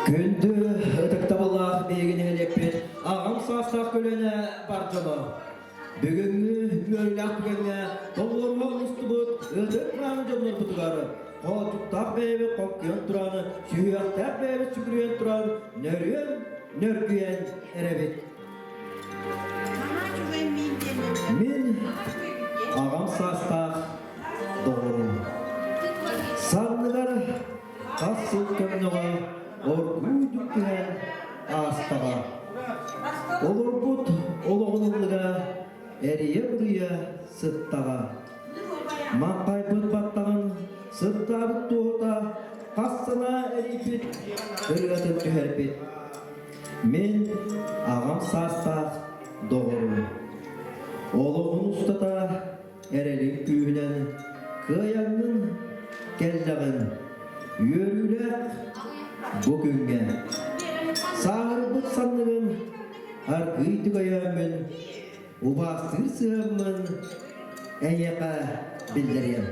Gündü ıtıktaballah beygini elepet, ağam sağsak ölene barcama. Bugünkü mörlak bugüne, dolurma ustubut, ıtıkmanı jomlar butugarı. Qoçuktaq beybi qoqqyon turanı, süyaqtaq beybi süpürüyen turanı, nörgüyen erebet. Min ağam sağsak doğru. Sanlılar kasıl kömnüğü, orguyduk güven ağastağa. Olur but oluğunluğa, eriye buraya sıttağa. Maqay bıt battağın sıtta tuğda, kassana eripit, ırgatın tüherpit. Men ağam sağstaq doğru. Oluğun ustada erelin kүйінен, kıyanın kellağın, yörülek bugünge. Sağır bıt sanlığın, argıydı gayamın, ubastır sığamın, eyyaka bildiriyem.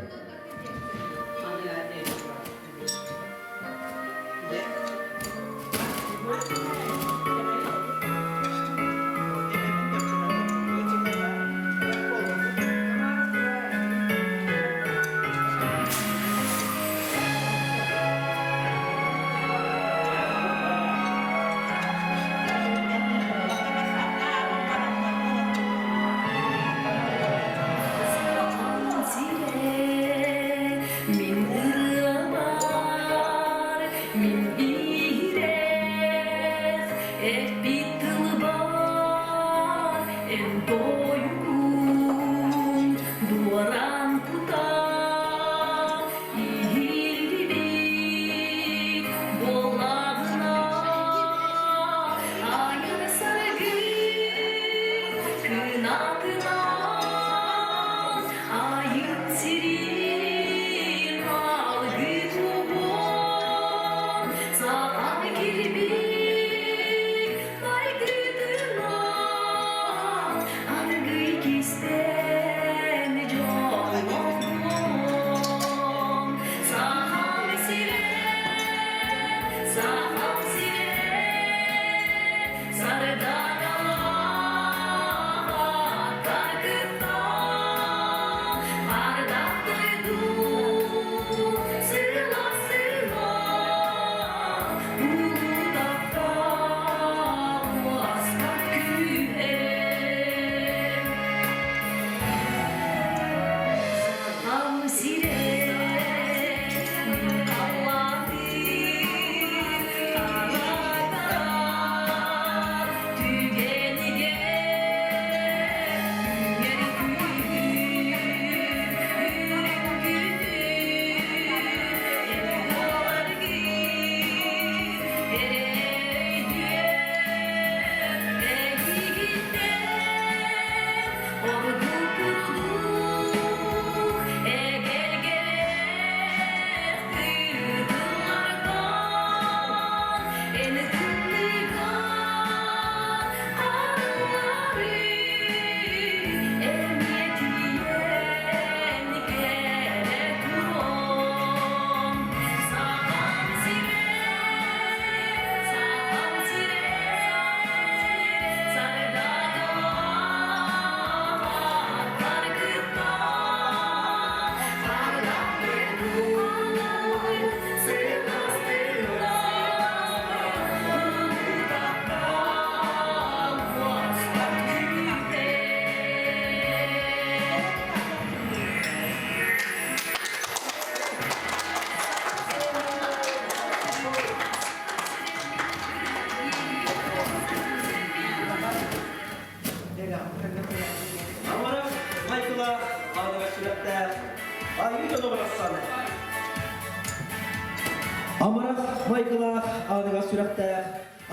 Amarak Michael'a ağrıga sürekte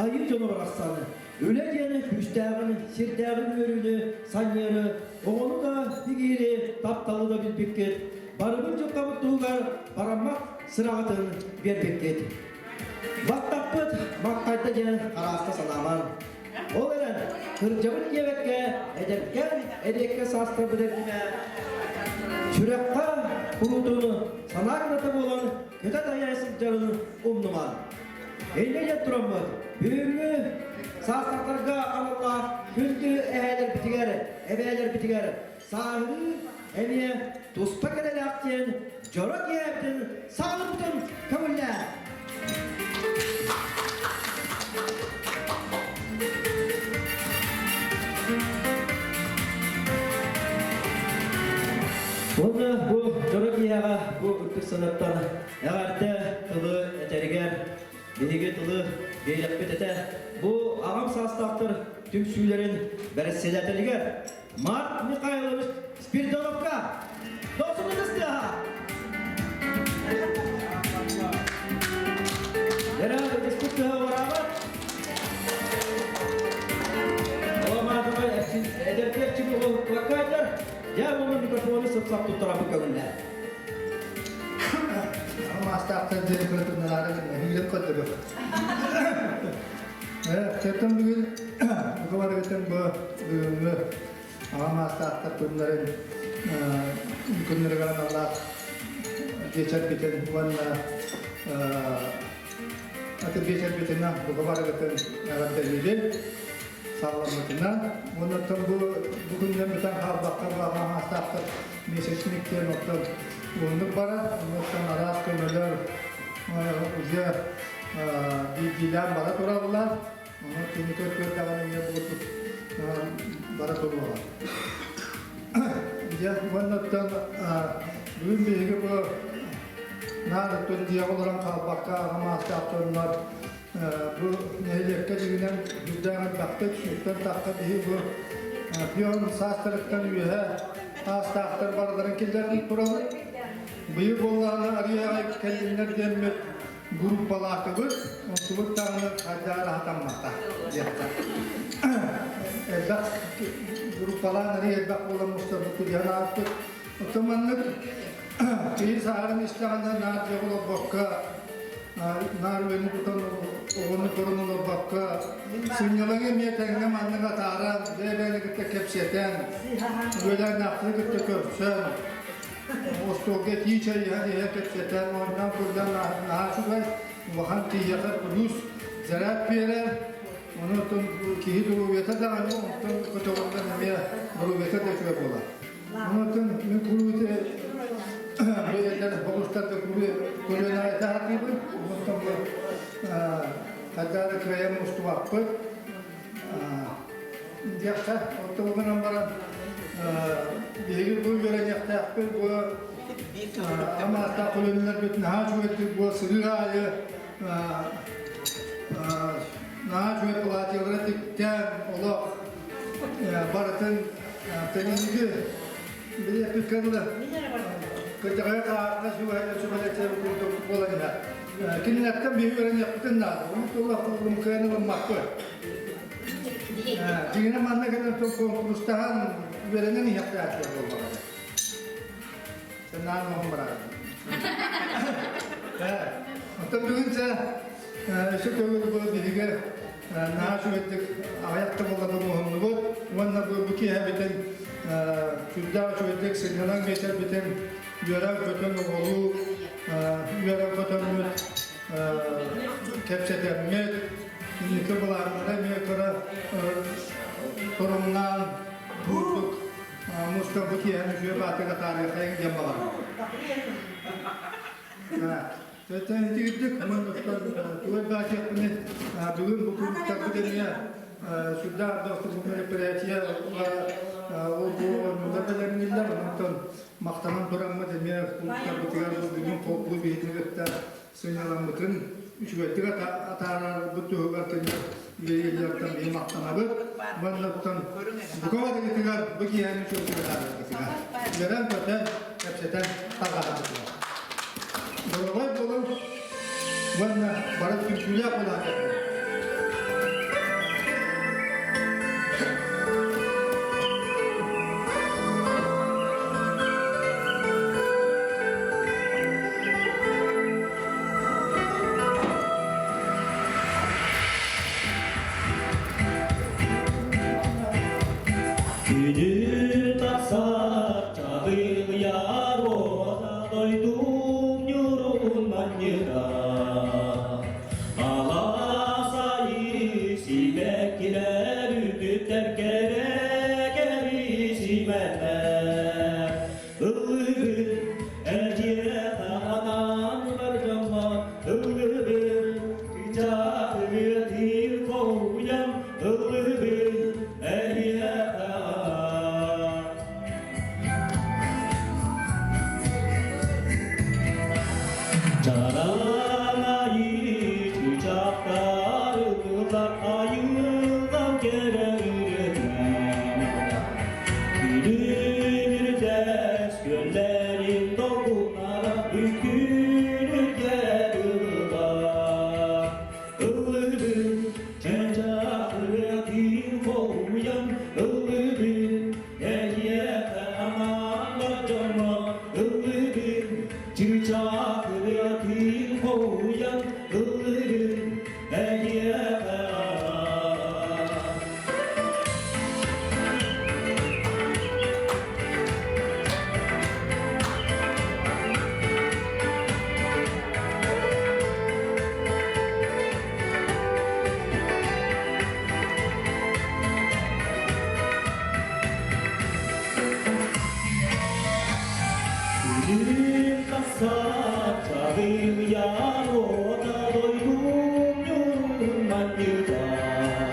ayı canı bıraksanı. Öyle diyeni üstağın, sirtağın görünü, sanyarı, oğlu da digiri, taptalı da bir pikket. Barımınca kabuttuğular, paramak sırağıtın bir pikket. Baktapıt, makkayta gelen arasta salaman. O veren, kırcamın yemekke, edekke sastır biletime. Sürekte kurutunu, sana kırıtım olan kötü dayaysız canını umnuman. Elbette duramaz. Büyüğünü sağsaklarga Allah gündü eğer bitiger, ebeler bitiger. Sağını emiye dostak edeler diyen, corak yerden sağlıktan kabuller. Onu bu corak yağa, bu ürtük sanattan eğerde tılı eteriger, bilgi tılı geylep betete, bu ağam sağstaktır tüm süylerin bereseleteliger. Mart Mikhailovich Spiridonovka, dostunuz daha. Yara diskutü beraber. Olamazlar, ederler kimi o plakatlar. Ya onun mikrofonu sıp tutturan bu kavimler. Ama astaktan deri kırıtımdan hilep kaldırıyor. Evet, çetin bugün bu kadar geçen bu bölümü ama astaktan bunların günleri kalan Allah geçer biten vanna atı geçer bitenden bu kadar geçen yaratıldı. Sağlamakından. Ondan sonra bu günden bir tane bakka ama astaktan mesajlık diye nokta bulunduk bara. Ondan sonra aras kömürler uca bilgiler bara toradılar. Ona kimlikör körtağını yine bulup bara toradılar. Ya ondan sonra bugün bilgi bu narıttın diye olan bakka ama astaktanlar bu nehirlikte düğünen yüzden baktık, yüzden taktık bu piyon sastırıktan üye astaktar barıların killerinin kuralı. Büyük olanı araya kendinler gelmek grup balakıbız, onu tanrı hacı rahatanmakta. Elbak grup balağın araya elbak olan Mustafa Kudyan'a attık. Otomanlık bir saharın İslam'da narcı olan bokka nar beni tutan onu korunulu bakka sünyalan emniyetine manlığa tara develi gitti kepseten böyle naklı gitti köpsen ostoge tiçe yani kepseten ondan buradan naçu var vahan tiyakar plus zarat pere onu tun ki duru yata da onu tun kotoğunda nemiye duru yata da şöyle bola onu tun ne kuru te Beyler boşta da kulüne etaati bu. Mustafa kadar krem mustafa. Yakta otobanın bara bir bu göre yakta bu ama ta kulüneler bütün haç ve bu sırayı naç ve platyaları tikten Allah baratın tekniği bir fikirle Kerjanya karena sudah saya untuk bola ni. Kini nak biar orang yang kenal, untuk Allah mungkin lemah tu. Jika mana kan untuk perusahaan biarnya ni hak dia bola. Senang orang berada. Untuk dulu saya sekarang bola dihiga. Nah, sudah ayat terbola bermuhimmat. Wanna berbuki habitan. Sudah sudah senang biasa bitan. Yöre kötün oğlu, yöre kötün kepseden met, yıkı bulanlara mekara torundan bulduk. Mustafa ki yani şu batıda tarihe gidemem. Zaten hiç gittik ama tuval bahçe yapını bugün bu takdirde sudah doktor bugün perhatian o bu müdahaleler niller nonton mahtaman turamma demeye kulukta bitigar bugün poplu bir hizmette sınırlanmakın üç vettiga atarar butu hubarken yerlerden bir mahtamabı vanlaktan bu kadar bitigar bugün yani çok bitigar veren köte hepseten tagada Doğru olun. Vanna barat kültürü yapılan. Günü taksa çağıl yar oda doydum yorulman yıra. geçimeler. Ilgın erciye anan var cama. Ilgın ticaret dil koyam. Ilgın erciye anan. Caranayı çocuklarımla ayırdan gereğirler. Gülür ders göllerin dokunara bükülür geriler. Ölürüm çocukları bir koyam. Ölürüm eğer aman cama. Ölürüm çocukları bir koyam. Ölürüm eğer Gülüm kasap çağır yar oda doydum yurman yıldar.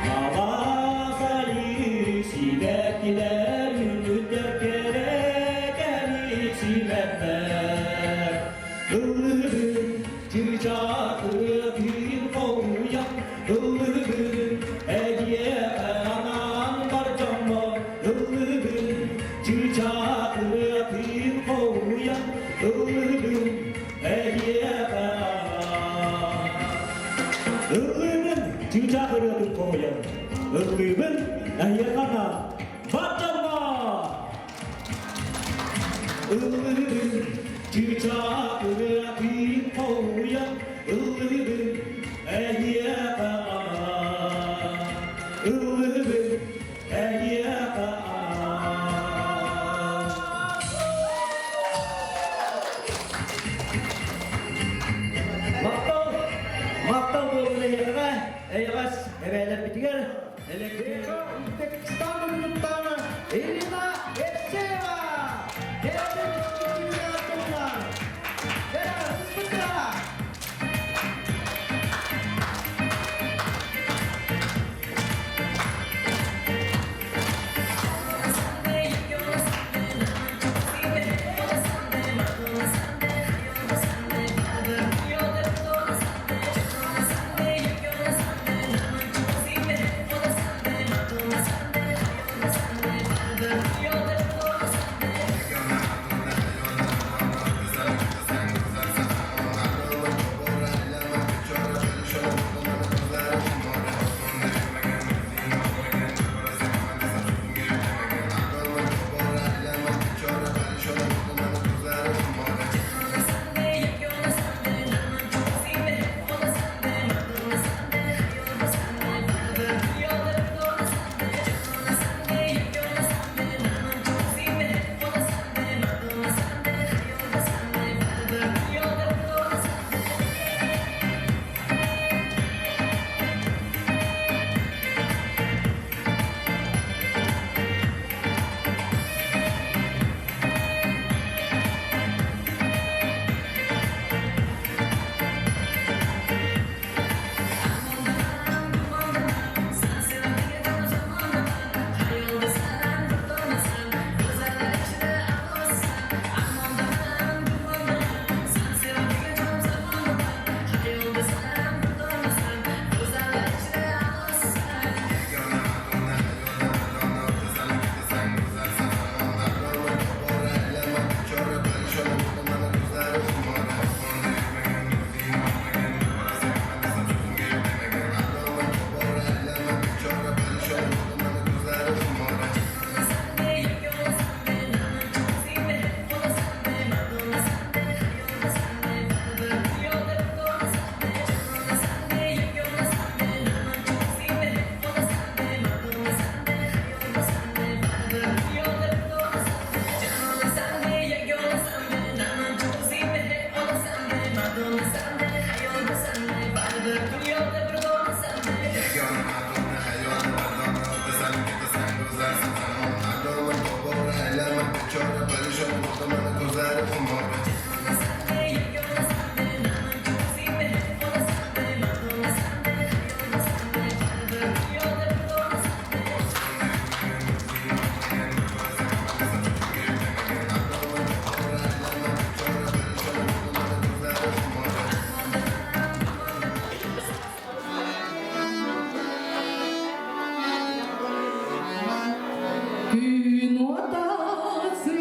Havasayı silekler ünlüde gerekeni siletler. Ölürüm çırçaklı bir koyam. Ölürüm hediye anan var cama. Ölürüm çırçaklı bir koyam. Ölürüm hediye anan. Ölümün çırçaklı bir koyam. Ölümün hediye anan var cama. Ölürüm çırçaklı bir koyam. Ölürüm hediye anan. Ölürüm hediye anan. Maktal bolunu yerine eyvas ebeler bitiger. Elektrik Uzbekistan ünlüttanı Elina Epseva. Devlet Dünyası'na. Biraz hızlıca. Gün odası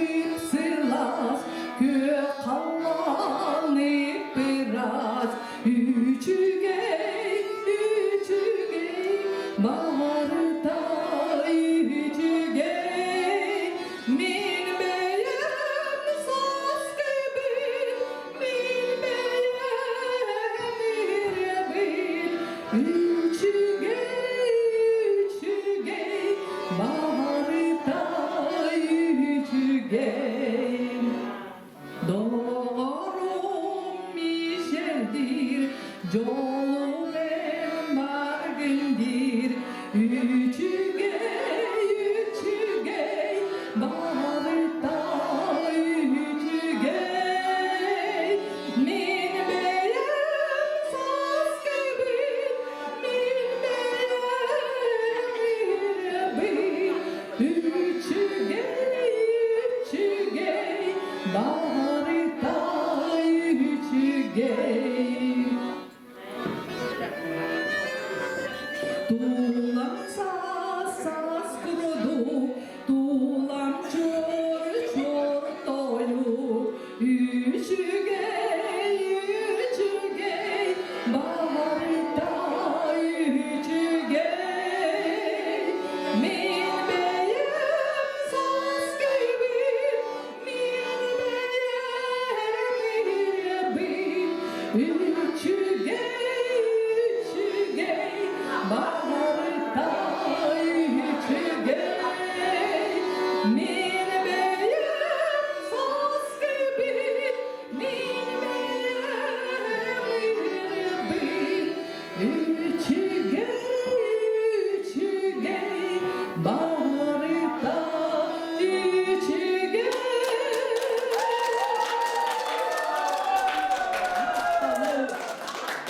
sırlas, gök kalanıp biraz. Üçügey, baharda üçügey. Min beyem saz gibi, min beyem bir. Üçügey, baharda üçügey. Doğrum işerdir, yolum embargındır. Üçügey, baharda üçügey. Min beyem saz gibi, min beyem bir. Üçügey, baharda üçügey. Tuğlam saz kurudu, tuğlam çor doyu. Üçügey, baharda üçügey. Min beyem saz gibi, min beyem bir. Üçügey, baharda üçügey. Min beyem saz gibi, min beyem bir. Üçügey, baharda üçügey.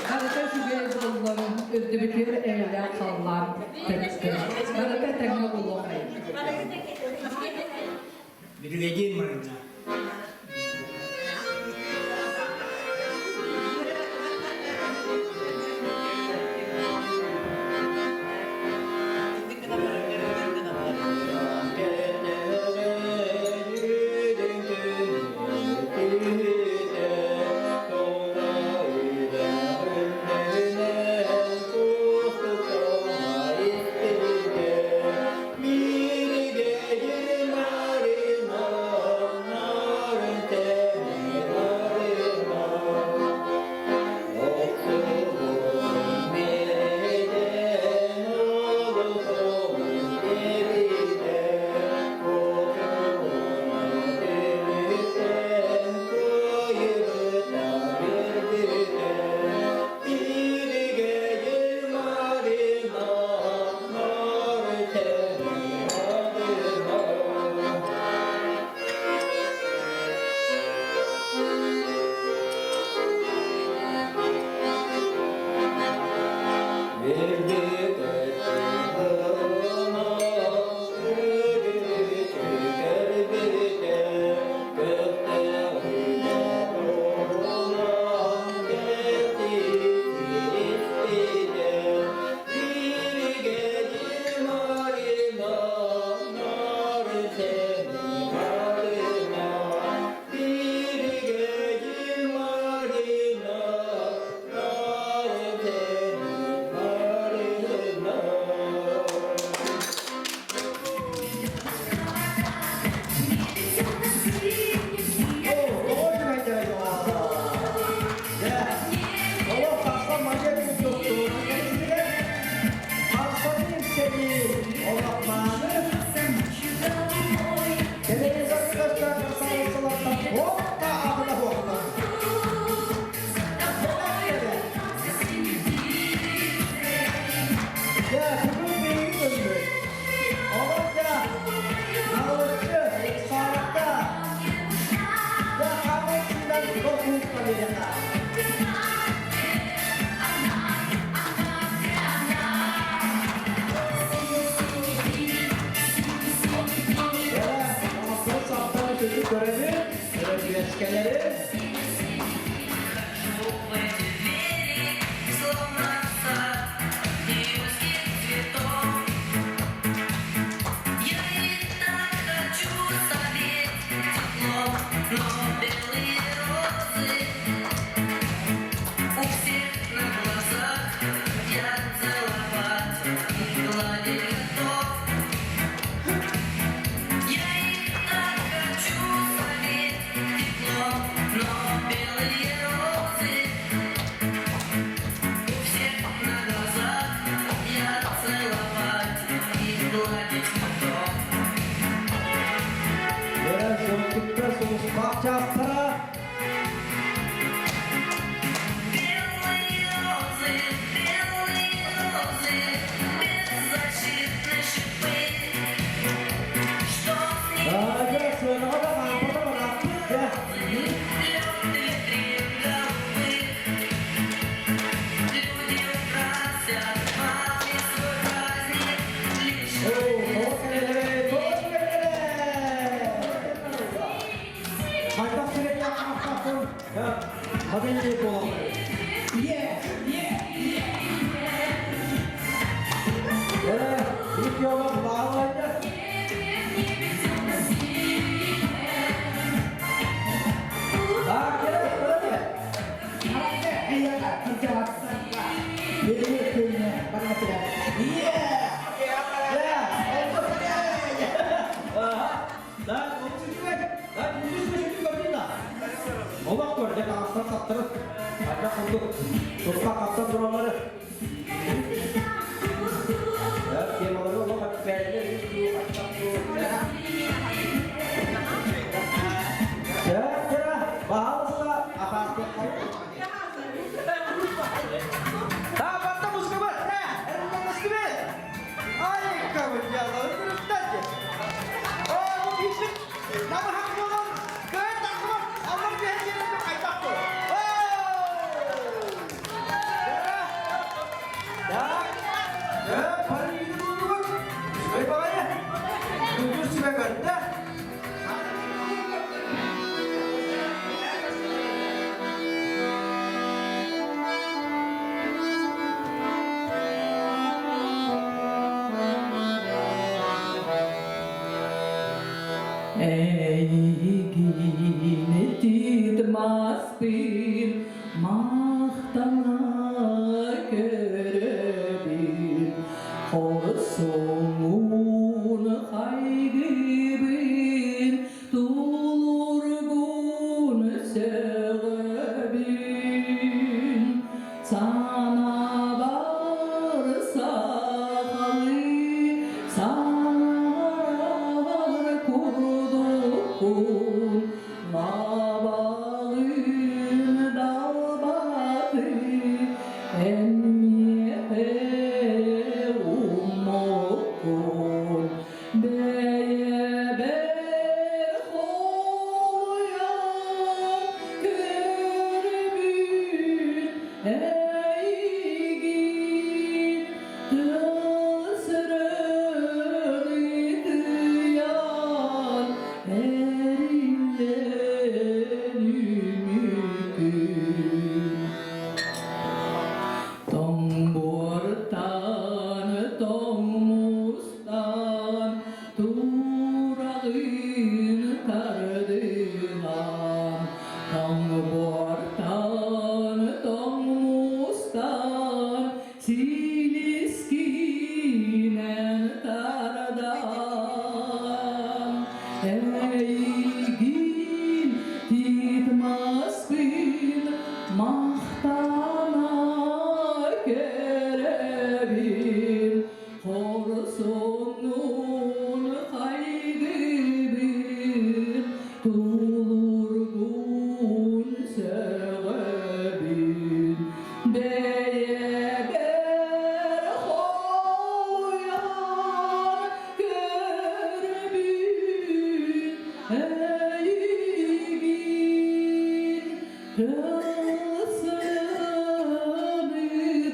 Karate şügey bolların öldü bitir evde kalan tekste. Karate tekne bulunmayın. Bir de girmeyin. görelim. Evet, güneşkeleri. Evet, sonuçta sonuç bakacaklara. Daha sonra da kampata bıraktık ya. Hadi olalım. Evet, ilk yola bağlayacağız. Ha, gel, böyle. Allah korusun, ağaçtan saptırır. Ancak oldu. Toprak kaptan duranları. Evet, yemaları olan bak, belli. Kira, bahalısı da apartı. Ha, batta muskı var. Ne? Elimde muskı var. Ay, kabul ya, Allah'ın üstünden. Bu büyük. Nama hakkı olan. Böyle takımı. Allah bir her yerinde kaydak bu. Ya, parayı yürü buldu bak. Şuraya bak ya. Dur süre verdi. Eygin etmez bir mahtana göre bir horsumun haygibin dulurgun sevebin sana varsa halı sana kurdukun mabağın dalbatı emmiye umokun beye ber hoyan körbün eygin tılsırını tıyan erinlerin ümükün Tombortan, tomustan, turağın tardılan. Tombortan, tomustan, siliskinen tardan. Eygin titmaz bin mahtana kerebin horsunun haygibin tulurgun sevebin beye ber hoyan görebin eygin tılsımı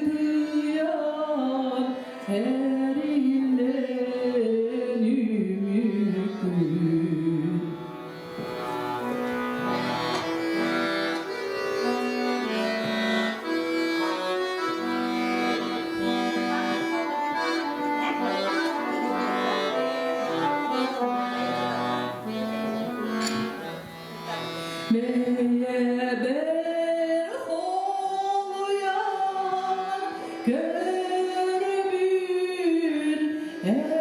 tıyan erinlerin ümükün Meye bir holuyan görümün eğigin.